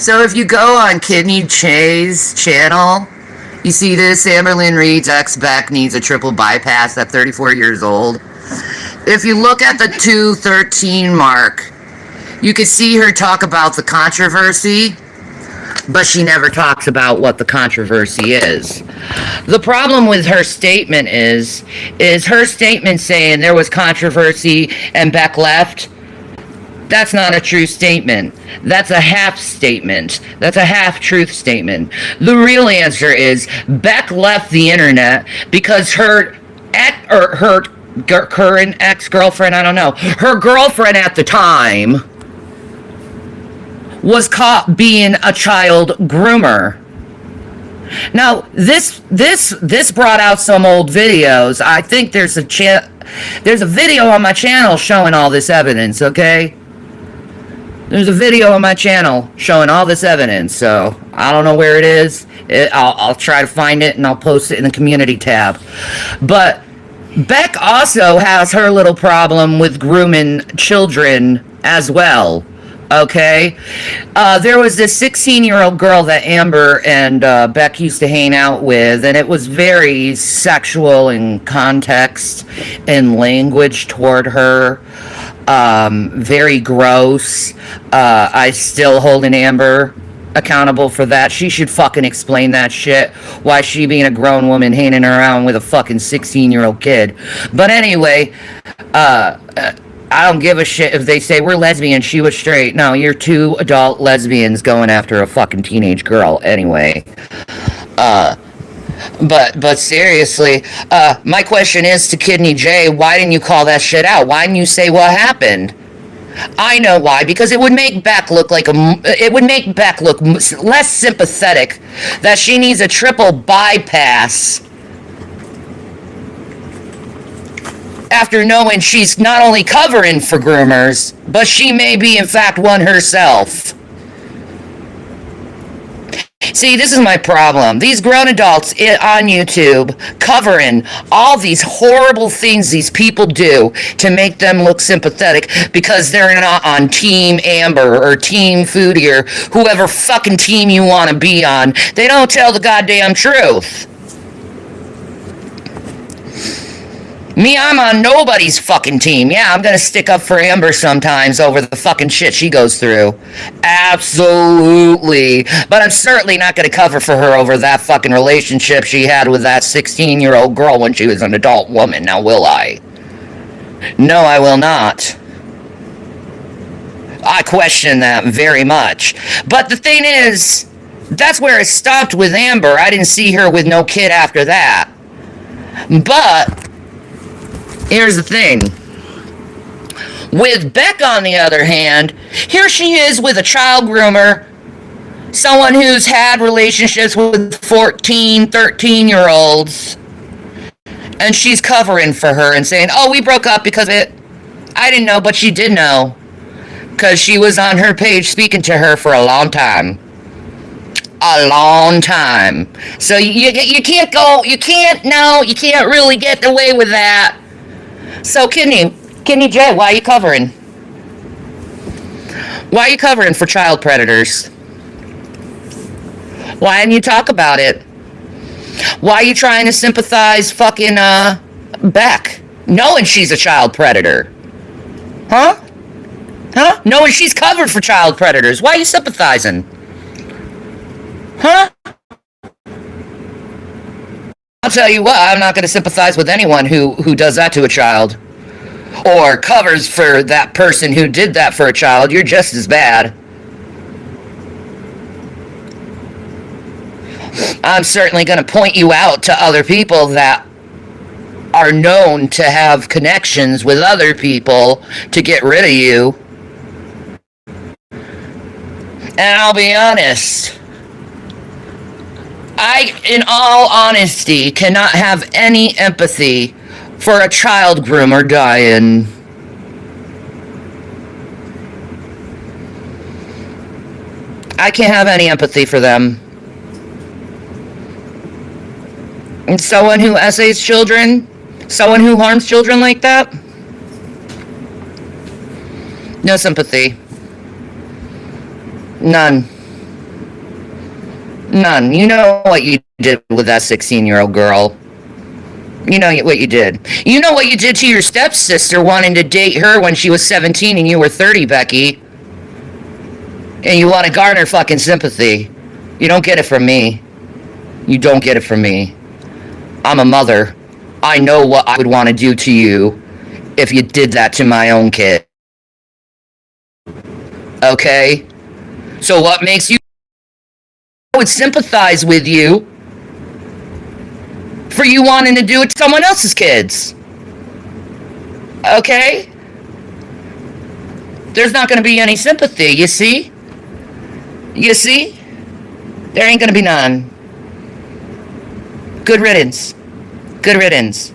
So if you go on Kidney Che's channel, you see this. Amberlynn Reed's ex-Beck needs a triple bypass at 34 years old. If you look at the 213 mark, you can see her talk about the controversy, but she never talks about what the controversy is. The problem with her statement is her statement saying there was controversy and Beck left. That's not a true statement. That's a half statement. That's a half-truth statement. The real answer is Beck left the internet because her current ex-girlfriend, I don't know, her girlfriend at the time was caught being a child groomer. Now, this brought out some old videos. I think there's a video on my channel showing all this evidence, okay? There's a video on my channel showing all this evidence, so I don't know where it is. I'll try to find it and I'll post it in the community tab. But Beck also has her little problem with grooming children as well. Okay, there was this 16-year-old girl that Amber and Beck used to hang out with, and it was very sexual in context and language toward her. Very gross. I still hold an Amber accountable for that. She should fucking explain that shit. Why she being a grown woman hanging around with a fucking 16-year-old kid. But anyway, I don't give a shit if they say we're lesbian, she was straight. No, you're two adult lesbians going after a fucking teenage girl anyway. But seriously, my question is to Kidney J, why didn't you call that shit out? Why didn't you say what happened? I know why, because it would make Beck look less sympathetic that she needs a triple bypass after knowing she's not only covering for groomers, but she may be in fact one herself. See, this is my problem. These grown adults on YouTube covering all these horrible things these people do to make them look sympathetic because they're not on Team Amber or Team Foodie or whoever fucking team you want to be on. They don't tell the goddamn truth. Me, I'm on nobody's fucking team. Yeah, I'm gonna stick up for Amber sometimes over the fucking shit she goes through. Absolutely. But I'm certainly not gonna cover for her over that fucking relationship she had with that 16-year-old girl when she was an adult woman. Now, will I? No, I will not. I question that very much. But the thing is, that's where it stopped with Amber. I didn't see her with no kid after that. But here's the thing. With Beck, on the other hand, here she is with a child groomer, someone who's had relationships with 14, 13-year-olds, and she's covering for her and saying, oh, we broke up because of it. I didn't know, but she did know, because she was on her page speaking to her for a long time. A long time. So you can't really get away with that. So Kidney J, why are you covering? Why are you covering for child predators? Why didn't you talk about it? Why are you trying to sympathize fucking Beck, knowing she's a child predator? Huh? Knowing she's covered for child predators. Why are you sympathizing? Huh? I'll tell you what, I'm not going to sympathize with anyone who does that to a child. Or covers for that person who did that for a child. You're just as bad. I'm certainly going to point you out to other people that are known to have connections with other people to get rid of you. And I'll be honest, I, in all honesty, cannot have any empathy for a child groomer dying. I can't have any empathy for them. And someone who essays children, someone who harms children like that, no sympathy. None. None. You know what you did with that 16-year-old girl. You know what you did. You know what you did to your stepsister wanting to date her when she was 17 and you were 30, Becky. And you want to garner fucking sympathy. You don't get it from me. You don't get it from me. I'm a mother. I know what I would want to do to you if you did that to my own kid. Okay? So what makes you... I would sympathize with you for you wanting to do it to someone else's kids. Okay? There's not going to be any sympathy, you see? You see? There ain't going to be none. Good riddance. Good riddance.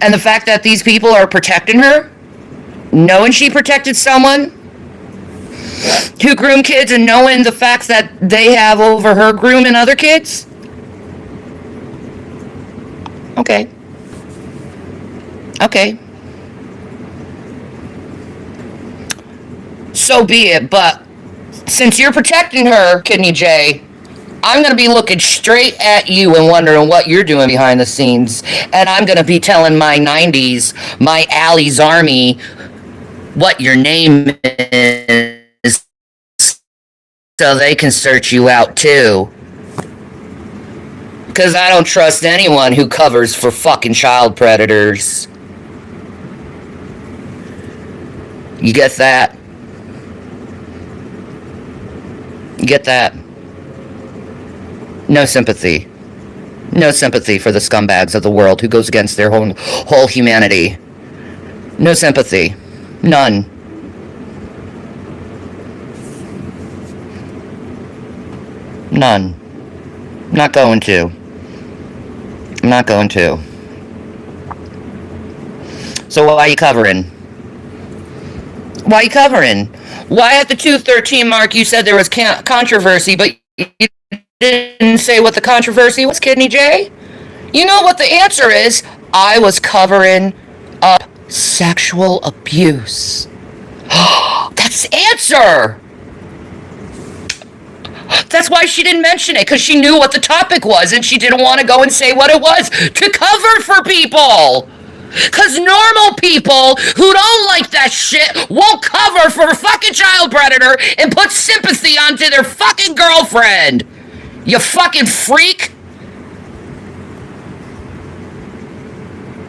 And the fact that these people are protecting her, knowing she protected someone who groomed kids and knowing the facts that they have over her grooming other kids? Okay. Okay. So be it, but since you're protecting her, Kidney J, I'm going to be looking straight at you and wondering what you're doing behind the scenes. And I'm going to be telling my 90s, my Allie's Army, what your name is so they can search you out too. Because I don't trust anyone who covers for fucking child predators. You get that? You get that? No sympathy. No sympathy for the scumbags of the world who goes against their whole humanity. No sympathy. None. None. Not going to. I'm not going to. So why are you covering? Why are you covering? Why at the 2:13 mark you said there was controversy, but you didn't say what the controversy was, Kidney J? You know what the answer is? I was covering up sexual abuse. That's the answer! That's why she didn't mention it, because she knew what the topic was and she didn't want to go and say what it was to cover for people. Because normal people who don't like that shit won't cover for a fucking child predator and put sympathy onto their fucking girlfriend. You fucking freak.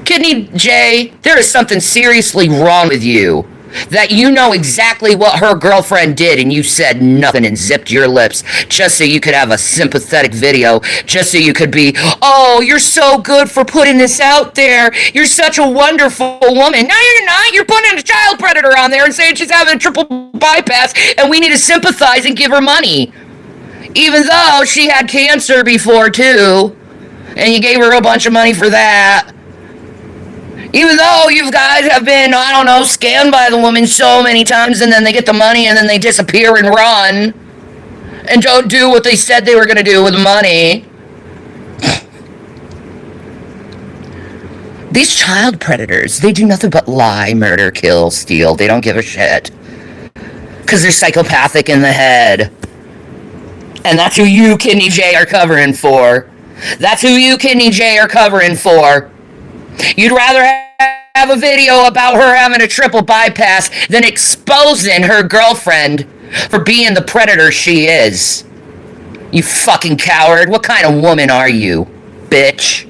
Kidney J, there is something seriously wrong with you. That you know exactly what her girlfriend did and you said nothing and zipped your lips just so you could have a sympathetic video, just so you could be, oh, you're so good for putting this out there. You're such a wonderful woman. No, you're not. You're putting a child predator on there and saying she's having a triple bypass and we need to sympathize and give her money. Even though she had cancer before, too. And you gave her a bunch of money for that. Even though you guys have been, I don't know, scammed by the woman so many times and then they get the money and then they disappear and run. And don't do what they said they were going to do with the money. These child predators, they do nothing but lie, murder, kill, steal. They don't give a shit. Because they're psychopathic in the head. And that's who you, Kidney J, are covering for. That's who you, Kidney J, are covering for. You'd rather have a video about her having a triple bypass than exposing her girlfriend for being the predator she is. You fucking coward. What kind of woman are you, bitch?